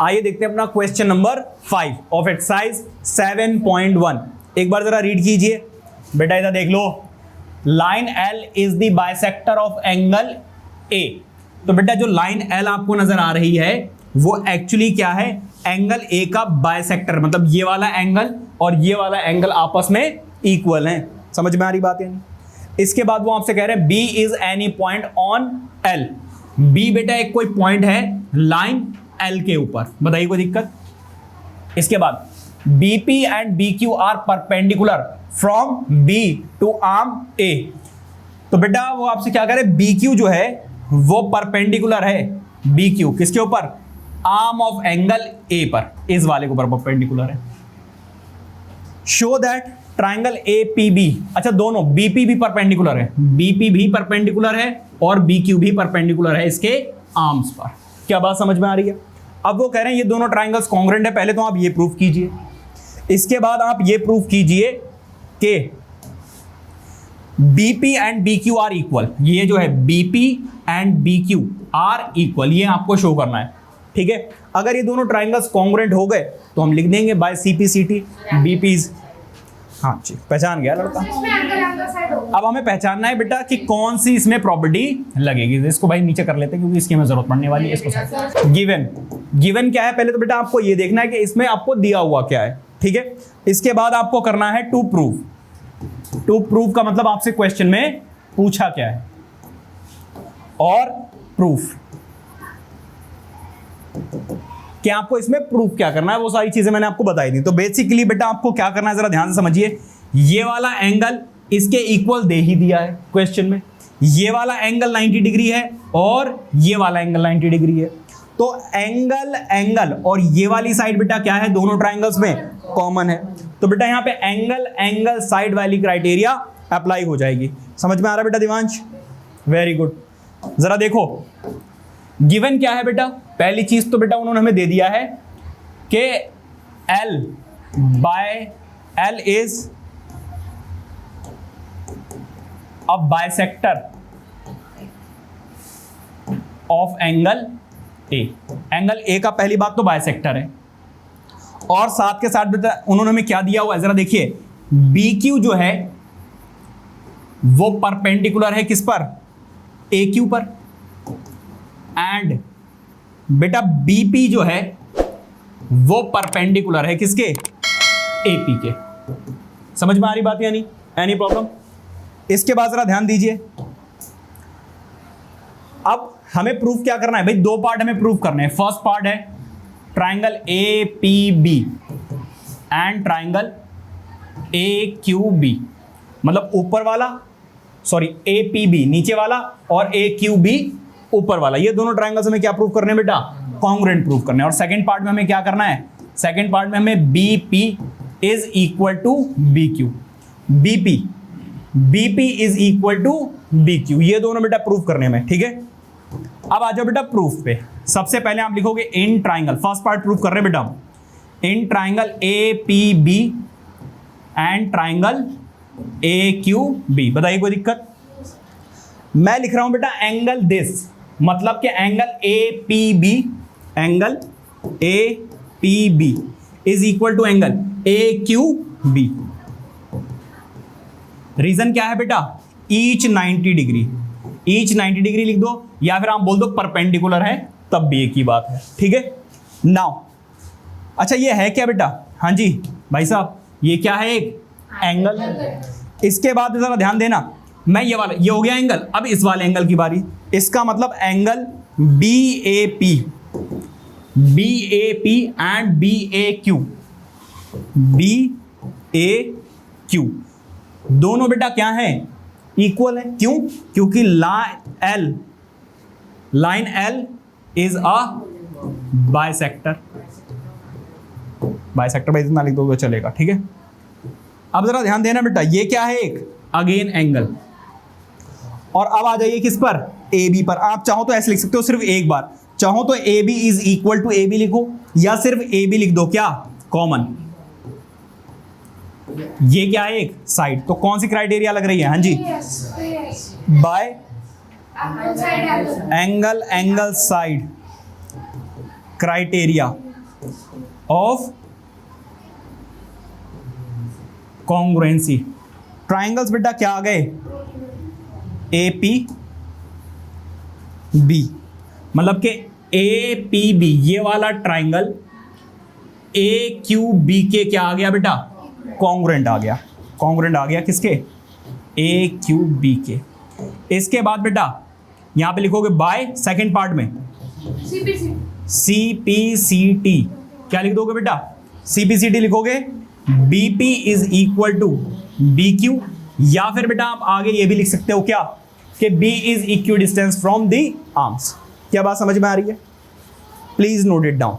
आइए देखते हैं अपना क्वेश्चन नंबर 5 ऑफ एक्सरसाइज 7.1। एक बार जरा रीड कीजिए बेटा, इधर देख लो। Line L is the bisector of angle A. तो बेटा जो लाइन एल आपको नजर आ रही है वो एक्चुअली क्या है, एंगल ए का बाइसेक्टर, मतलब ये वाला एंगल और ये वाला एंगल आपस में इक्वल हैं। समझ में आ रही बात है? इसके बाद वो आपसे कह रहे हैं B is any point on L. B बेटा एक कोई पॉइंट है लाइन एल के ऊपर, बताइए कोई दिक्कत? इसके बाद BP and BQ are perpendicular from B to arm A. तो बेटा वो आपसे क्या कह रहे हैं, बीक्यू जो है वो परपेंडिकुलर है, बीक्यू किसके ऊपर, आर्म ऑफ एंगल ए पर, इस वाले के ऊपर परपेंडिकुलर है। Show that triangle A P B, अच्छा दोनों बीपी भी परपेंडिकुलर है, बीपी भी परपेंडिकुलर है और बीक्यू भी परपेंडिकुलर है इसके आर्म्स पर। क्या बात समझ में आ रही है? अब वो कह रहे हैं ये दोनों ट्राइंगल्स कॉन्ग्रुएंट है, पहले तो आप ये प्रूफ कीजिए, इसके बाद आप ये प्रूफ कीजिए कि BP and BQ are equal. ये जो है BP and BQ are equal, ये आपको शो करना है, ठीक है। अगर ये दोनों ट्राइंगल्स कॉन्ग्रुएंट हो गए तो हम लिख देंगे बाय सीपीसीटी बीपीज। हाँ जी, पहचान गया लड़का। अब हमें पहचानना है बेटा कि कौन सी इसमें प्रॉपर्टी लगेगी। इसको भाई नीचे कर लेते हैं क्योंकि इसकी हमें जरूरत पड़ने वाली है। इसको गिवन, गिवन क्या है पहले तो बेटा आपको ये देखना है कि इसमें आपको दिया हुआ क्या है, ठीक है। इसके बाद आपको करना है टू प्रूव। टू प्रूव का मतलब आपसे क्वेश्चन में पूछा क्या है और प्रूफ क्या, आपको इसमें प्रूफ क्या करना है, वो सारी चीजें मैंने आपको बताई दी। तो बेसिकली बेटा आपको क्या करना है जरा ध्यान से समझिए। ये वाला एंगल इसके इक्वल दे ही दिया है क्वेश्चन में, ये वाला एंगल 90 डिग्री है और ये वाला एंगल 90 डिग्री है। तो एंगल एंगल और ये वाली साइड बेटा क्या है, दोनों ट्राइंगल्स में कॉमन है। तो बेटा यहाँ पे एंगल एंगल साइड वाली क्राइटेरिया अप्लाई हो जाएगी। समझ में आ रहा है बेटा दिवांश? Very good. जरा देखो गिवन क्या है बेटा, पहली चीज तो बेटा उन्होंने हमें दे दिया है कि L by L is a bisector of angle A. Angle A का पहली बात तो बाइसेक्टर है और साथ के साथ बेटा उन्होंने हमें क्या दिया हुआ है, जरा देखिए BQ जो है वो परपेंडिकुलर है किस पर, AQ पर, एंड बेटा बीपी जो है वो परपेंडिकुलर है किसके, एपी के। समझ में आ रही बात या नहीं? Any problem? इसके बाद जरा ध्यान दीजिए, अब हमें प्रूफ क्या करना है भाई, दो पार्ट हमें प्रूफ करने हैं। फर्स्ट पार्ट है triangle A P B and triangle A Q B, मतलब ऊपर वाला, सॉरी ए पी बी नीचे वाला और ए क्यू बी ऊपर वाला। ये दोनों ट्राइंगल्स हमें क्या प्रूव करने हैं बेटा, कॉन्ग्रुएंट प्रूव करने हैं। और सेकंड पार्ट में हमें क्या करना है, सेकंड पार्ट में हमें BP is equal to BQ, BP is equal to BQ, ये दोनों बेटा प्रूव करने में, ठीक है। अब आ जाओ बेटा प्रूफ पे। सबसे पहले आप लिखोगे in triangle, first part prove कर रहे हैं बेटा हम, in triangle A P B and triangle A Q B. बताइए कोई दिक्कत? मैं लिख रहा हूं बेटा एंगल दिस, मतलब कि angle A P B, angle A P B is equal to angle A Q B. Reason क्या है बेटा, ईच 90 डिग्री, ईच 90 डिग्री लिख दो या फिर आप बोल दो परपेंडिकुलर है, तब भी एक ही बात है, ठीक है। नाउ अच्छा ये है क्या बेटा, हाँ जी भाई साहब ये क्या है, एक एंगल। इसके बाद जरा ध्यान देना, मैं ये वाला, ये हो गया एंगल, अब इस वाले एंगल की बारी। इसका मतलब एंगल BAP एंड BAQ दोनों बेटा क्या है, इक्वल है। क्यों? क्योंकि line L is a bisector, bisector भाई इतना लिख दो तो चलेगा, ठीक है। अब जरा ध्यान देना बेटा, ये क्या है, एक अगेन एंगल। और अब आ जाइए किस पर, AB पर। आप चाहो तो ऐसे लिख सकते हो सिर्फ एक बार, चाहो तो AB is equal to AB लिखो या सिर्फ AB लिख दो, क्या कॉमन। ये क्या है, एक साइड। तो कौन सी क्राइटेरिया लग रही है, हाँ जी, by angle side criteria. Of congruency. Triangles बेटा क्या आ गए, ए पी बी, मतलब कि ए पी बी ये वाला ट्राइंगल ए क्यू बी के क्या आ गया बेटा, कॉन्ग्रुएंट आ गया। कॉन्ग्रुएंट आ गया किसके, ए क्यू बी के। इसके बाद बेटा यहां पे लिखोगे बाय, सेकंड पार्ट में सी पी सी टी, क्या लिख दोगे बेटा, सी पी सी टी लिखोगे, B P is equal to B Q, या फिर बेटा आप आगे ये भी लिख सकते हो क्या, कि B is equidistance from the arms. क्या बात समझ में आ रही है, प्लीज नोट इट डाउन।